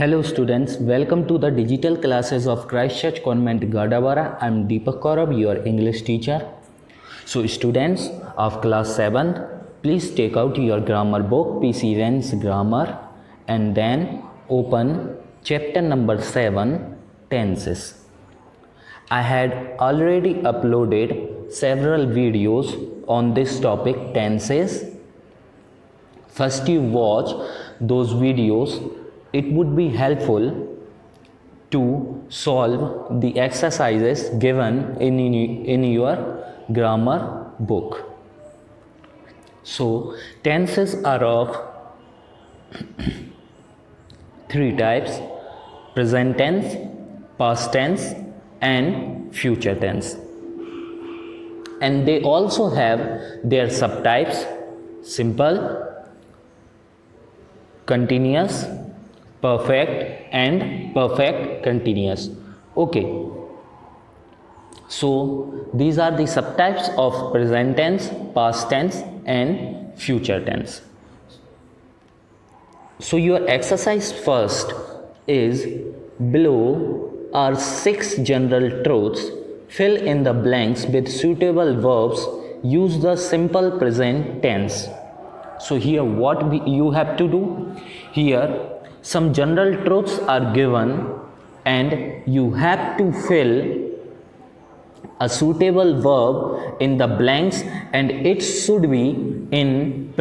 Hello students, welcome to the digital classes of Christchurch Convent Gadarwara. I am Deepak Kaurav, your English teacher. So students of class 7, please take out your grammar book, PC Ren's Grammar, and then open chapter number 7, Tenses. I had already uploaded several videos on this topic, tenses. First you watch those videos. It would be helpful to solve the exercises given in your grammar book. So tenses are of three types: present tense, past tense and future tense. And they also have their subtypes: simple, continuous, perfect and perfect continuous. Okay, so these are the subtypes of present tense, past tense and future tense. So your exercise first is: below are 6 general truths. Fill in the blanks with suitable verbs. Use the simple present tense. So here what you have to do, here some general truths are given and you have to fill a suitable verb in the blanks, and it should be in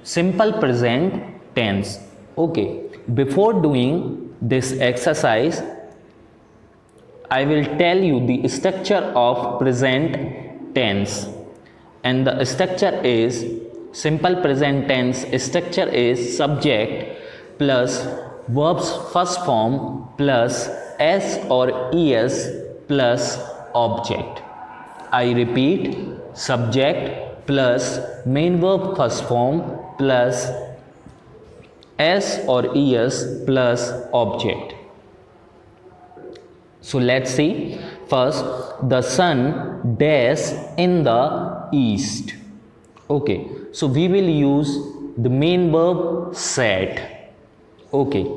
simple present tense. Okay, before doing this exercise, I will tell you the structure of present tense, and the structure is: simple present tense structure is subject plus verb's first form plus s or es plus object. I repeat, subject plus main verb first form plus s or es plus object. So let's see. First, the sun dash in the east. Okay, so we will use the main verb set. Okay,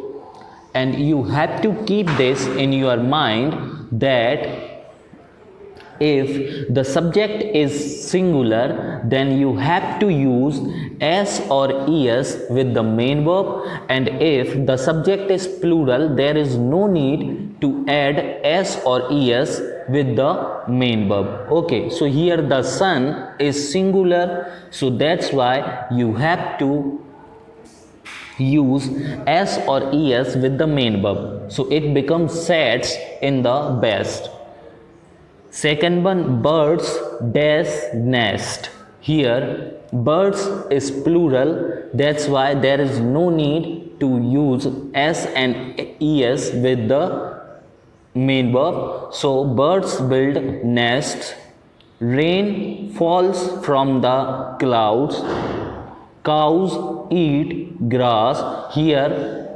and you have to keep this in your mind that if the subject is singular, then you have to use s or es with the main verb, and if the subject is plural, there is no need to add s or es with the main verb. Okay, so here the sun is singular, so that's why you have to use s or es with the main verb, so it becomes sets in the best. Second one, birds dash nest. Here birds is plural, that's why there is no need to use s and es with the main verb. So birds build nests. Rain falls from the clouds. Cows eat grass. Here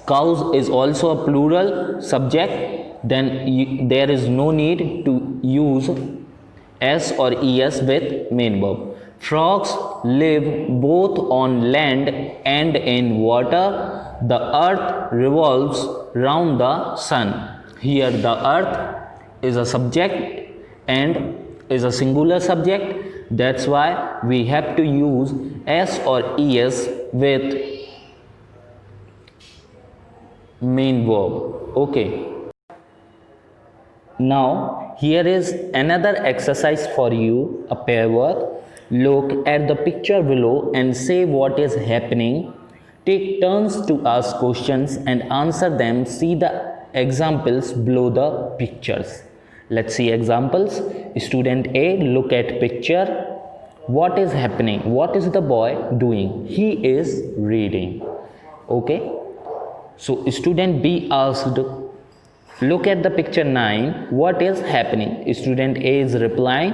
cows is also a plural subject, then there is no need to use s or es with main verb. Frogs live both on land and in water. The earth revolves round the sun. Here the earth is a subject and is a singular subject, that's why we have to use s or es with main verb. Okay, now here is another exercise for you, a pair work. Look at the picture below and say what is happening. Take turns to ask questions and answer them. See the examples below the pictures. Let's see examples. Student A, look at picture. What is happening? What is the boy doing? He is reading. Okay, so student B asked, look at the picture 9. What is happening? Student A is replying,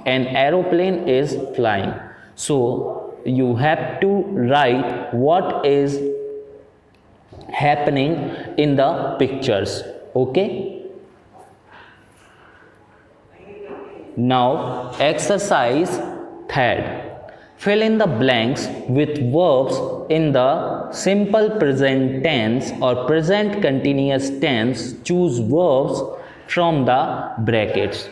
an aeroplane is flying. So you have to write what is happening in the pictures. Okay, now exercise third. Fill in the blanks with verbs in the simple present tense or present continuous tense. Choose verbs from the brackets.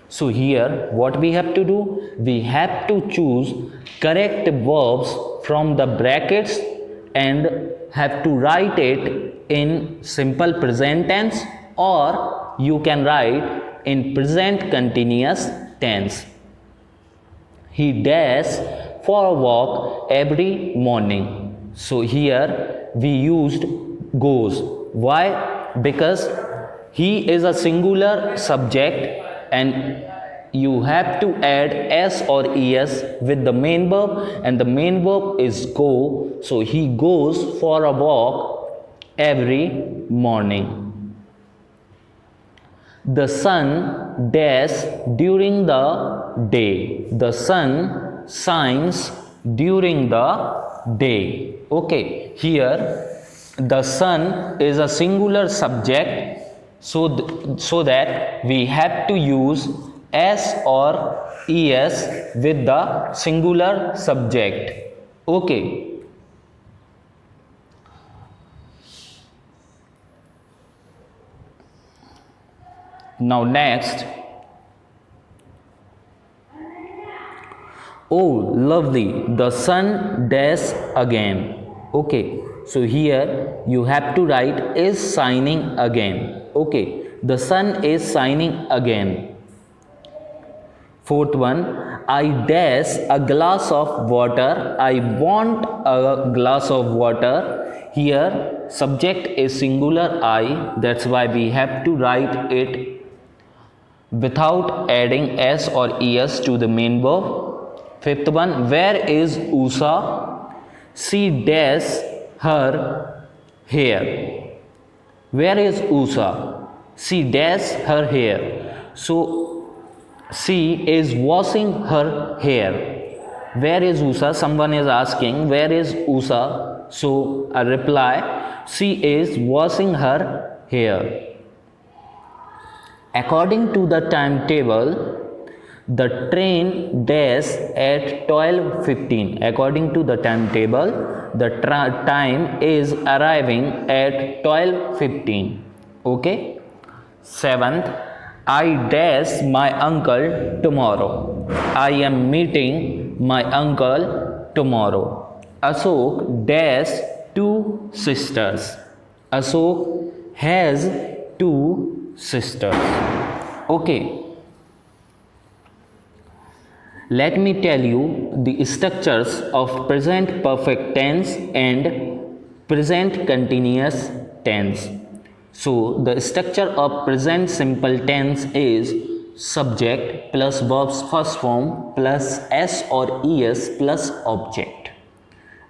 So here what we have to do, we have to choose correct verbs from the brackets and have to write it in simple present tense, or you can write in present continuous tense. He does for a walk every morning. So here we used goes. Why? Because he is a singular subject and you have to add s or es with the main verb, and the main verb is go. So he goes for a walk every morning. The sun dash during the day. The sun shines during the day. Okay, here the sun is a singular subject, so that we have to use s or es with the singular subject. Okay. Now next, oh lovely, the sun dash again. Okay, so here you have to write is shining again. Okay, the sun is shining again. Fourth one, I dash a glass of water. I want a glass of water. Here subject is singular I, that's why we have to write it without adding s or es to the main verb. Fifth one, where is Usha? She dash her hair. Where is Usha? She dash her hair. So she is washing her hair. Where is Usha? Someone is asking where is Usha? So I reply, she is washing her hair. According to the timetable, the train dash at 12:15. According to the timetable, the time is arriving at 12:15. Okay. Seventh, I dash my uncle tomorrow. I am meeting my uncle tomorrow. Ashok dash two sisters. Ashok has two sisters. Okay, let me tell you the structures of present perfect tense and present continuous tense. So the structure of present simple tense is subject plus verb's first form plus s or es plus object.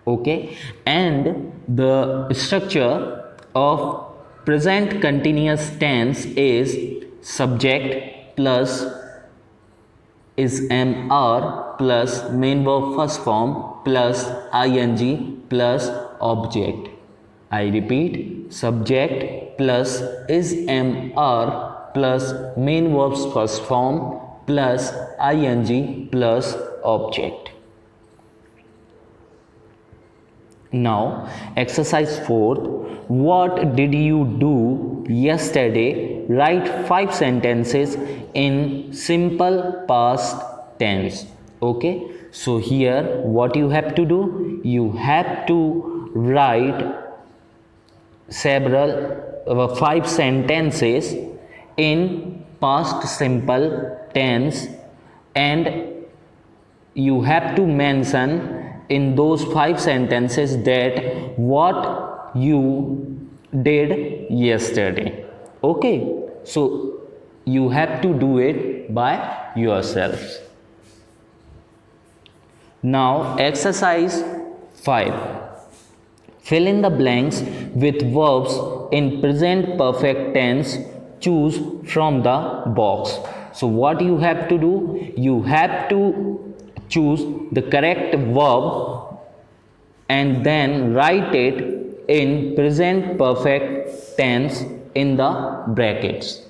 Okay, and the structure of present continuous tense is subject plus is mr plus main verb first form plus ing plus object. I repeat, subject plus is mr plus main verb's first form plus ing plus object. Now exercise 4th, what did you do yesterday? Write 5 sentences in simple past tense. Okay, so here what you have to do, you have to write several 5 sentences in past simple tense, and you have to mention in those 5 sentences that what you did yesterday. Okay, so you have to do it by yourselves. Now exercise 5, fill in the blanks with verbs in present perfect tense. Choose from the box. So what you have to do, you have to choose the correct verb and then write it in present perfect tense in the brackets,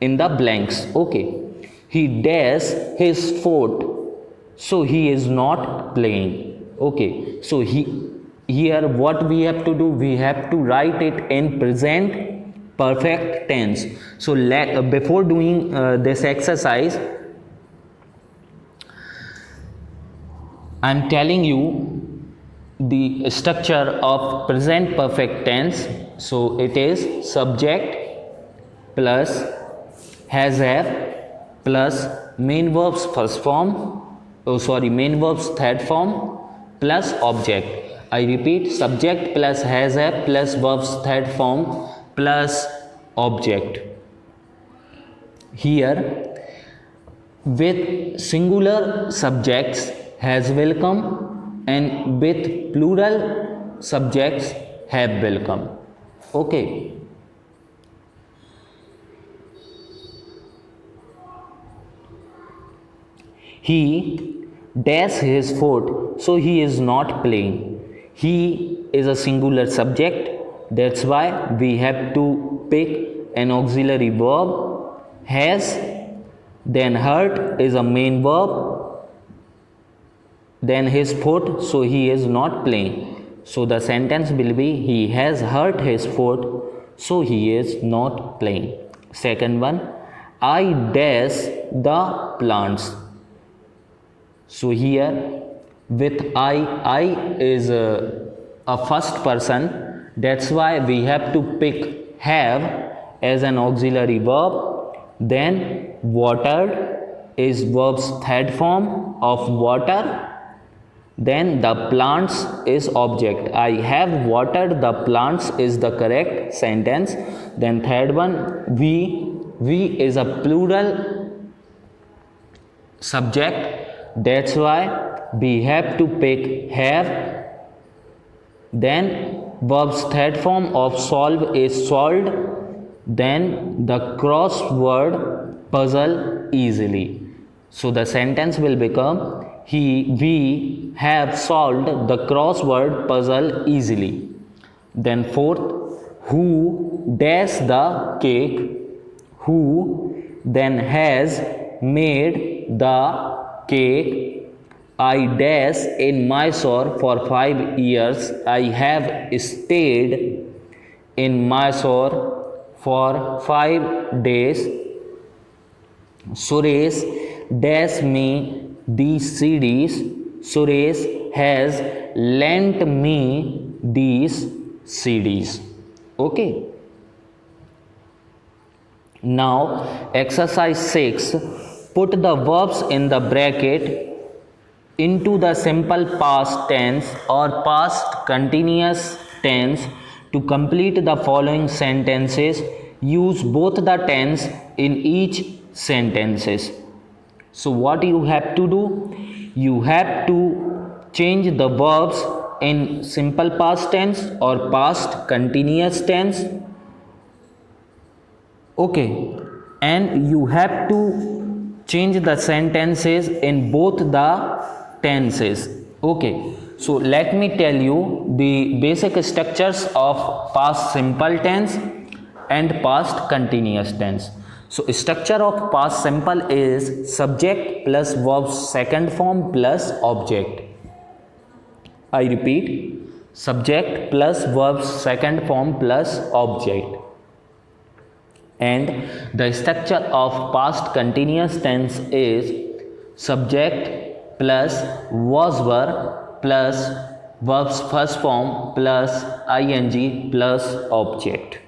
in the blanks. Okay, he dash his foot so he is not playing. Okay, so here what we have to do, we have to write it in present perfect tense. So before doing this exercise, I am telling you the structure of present perfect tense. So it is subject plus has have plus main verbs first form, main verbs third form plus object. I repeat, subject plus has have plus verbs third form plus object. Here with singular subjects has will come, and with plural subjects have will come. Okay. He dash his foot, so he is not playing. He is a singular subject, that's why we have to pick an auxiliary verb. Has, then hurt is a main verb, then his foot, so he is not playing. So the sentence will be, he has hurt his foot, so he is not playing. Second one, I dash the plants. So here with I is a first person, that's why we have to pick have as an auxiliary verb. Then watered is verb's third form of water. Then the plants is object. I have watered the plants is the correct sentence. Then third one, we is a plural subject, that's why we have to pick have. Then verb's third form of solve is solved. Then the crossword puzzle easily. So the sentence will become, we have solved the crossword puzzle easily. Then fourth, who dash the cake, who then has made the cake. I dash in Mysore for 5 years. I have stayed in Mysore for 5 days. Suresh dash me these CDs. Suresh has lent me these CDs. Okay. Now exercise 6. Put the verbs in the bracket into the simple past tense or past continuous tense. To complete the following sentences, use both the tense in each sentences. So what you have to do? You have to change the verbs in simple past tense or past continuous tense. Okay, and you have to change the sentences in both the tenses. Okay, so let me tell you the basic structures of past simple tense and past continuous tense. So structure of past simple is subject plus verb second form plus object. I repeat, subject plus verb second form plus object. And the structure of past continuous tense is subject plus was verb plus verb's first form plus ing plus object.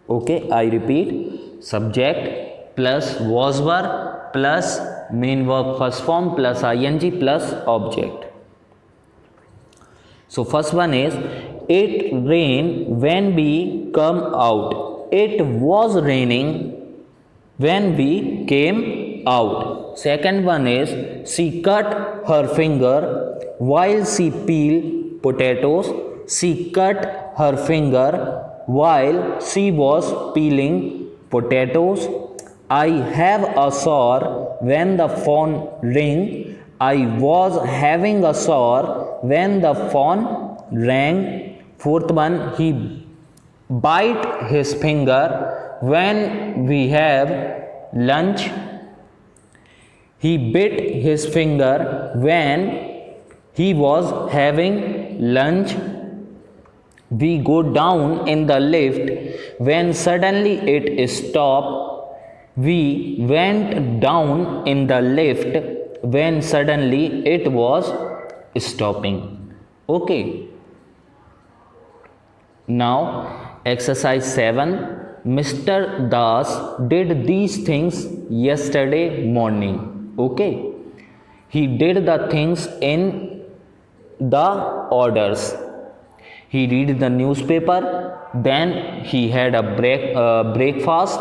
Okay, I repeat, subject plus was verb plus main verb first form plus ing plus object. So first one is, it rained when we come out. It was raining when we came out. Second one is, she cut her finger while she peeled potatoes. She cut her finger while she was peeling potatoes. I have a sore when the phone rang. I was having a sore when the phone rang. Fourth one, he bite his finger when we have lunch. He bit his finger when he was having lunch. We go down in the lift when suddenly it stopped. We went down in the lift when suddenly it was stopping. Okay. Now exercise 7. Mr. Das did these things yesterday morning. Okay. He did the things in the orders. He read the newspaper, then he had a breakfast,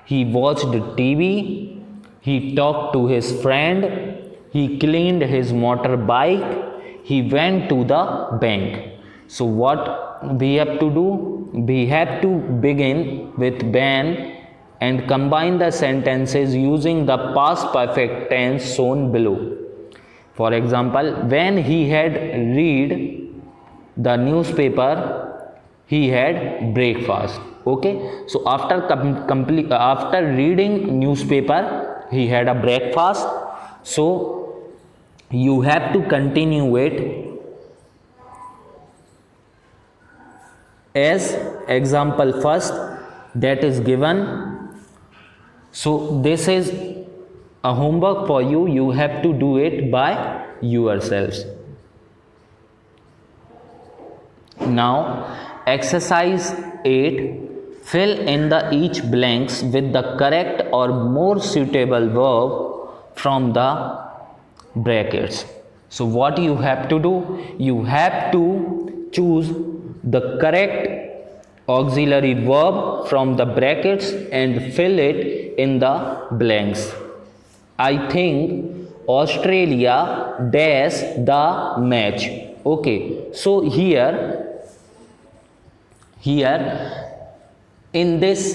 he watched TV, he talked to his friend, he cleaned his motorbike, he went to the bank. So what we have to do? We have to begin with when and combine the sentences using the past perfect tense shown below. For example, when he had read the newspaper, he had breakfast. Okay, so after reading newspaper, he had a breakfast. So you have to continue it as example first that is given. So this is a homework for you. You have to do it by yourselves. Now exercise 8. Fill in the each blanks with the correct or more suitable verb from the brackets. So what you have to do? You have to choose the correct auxiliary verb from the brackets and fill it in the blanks. I think Australia dash the match. Okay, so here in this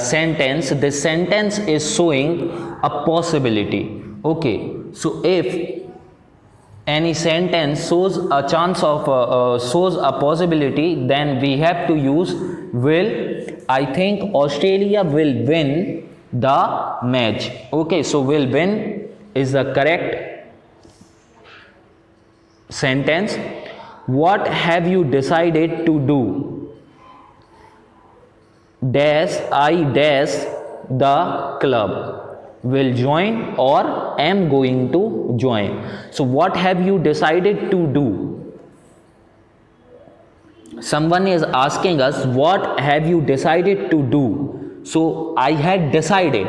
sentence, this sentence is showing a possibility. Okay, so if any sentence shows a chance of shows a possibility, then we have to use will. I think Australia will win the match. Okay, so will win is the correct sentence. What have you decided to do? Dash I dash the club. Will join or am going to join. So what have you decided to do? Someone is asking us what have you decided to do. So I had decided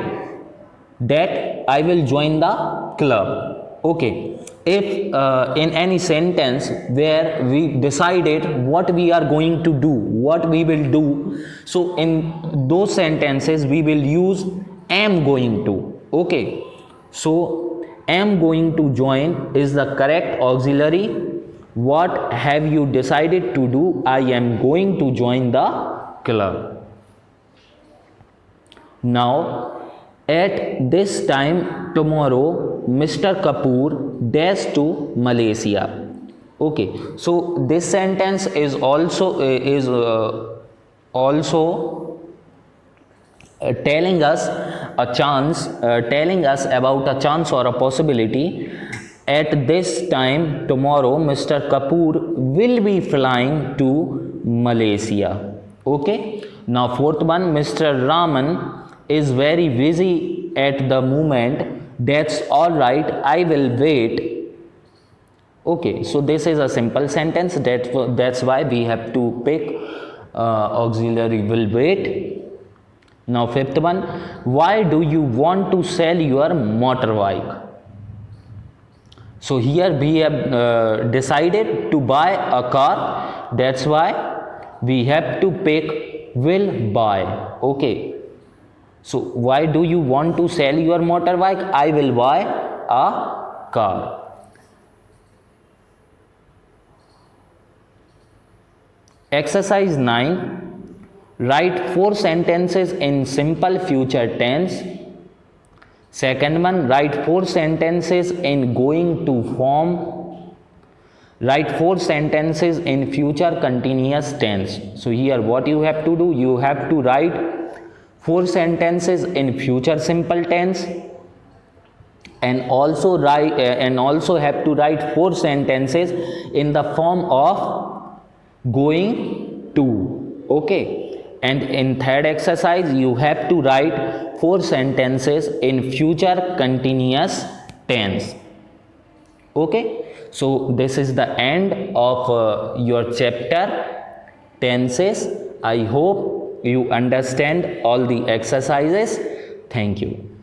that I will join the club. Okay, if in any sentence where we decided what we are going to do, what we will do, so in those sentences we will use am going to. Okay, so am going to join is the correct auxiliary. What have you decided to do? I am going to join the club. Now at this time tomorrow Mr. Kapoor dash to Malaysia. Okay, so this sentence is also telling us a chance, telling us about a chance or a possibility. At this time tomorrow Mr. Kapoor will be flying to Malaysia. Okay, now fourth one, Mr. Raman is very busy at the moment. That's all right, I will wait. Okay, so this is a simple sentence. That's why we have to pick auxiliary will wait. Now fifth one, why do you want to sell your motorbike? So here we have decided to buy a car. That's why we have to pick will buy. Okay, so why do you want to sell your motorbike? I will buy a car. Exercise 9. Write 4 sentences in simple future tense. Second one, write 4 sentences in going to form. Write 4 sentences in future continuous tense. So here what you have to do? You have to write 4 sentences in future simple tense, and also have to write 4 sentences in the form of going to. Okay, and in third exercise you have to write 4 sentences in future continuous tense. Okay, so this is the end of your chapter tenses. I hope you understand all the exercises. Thank you.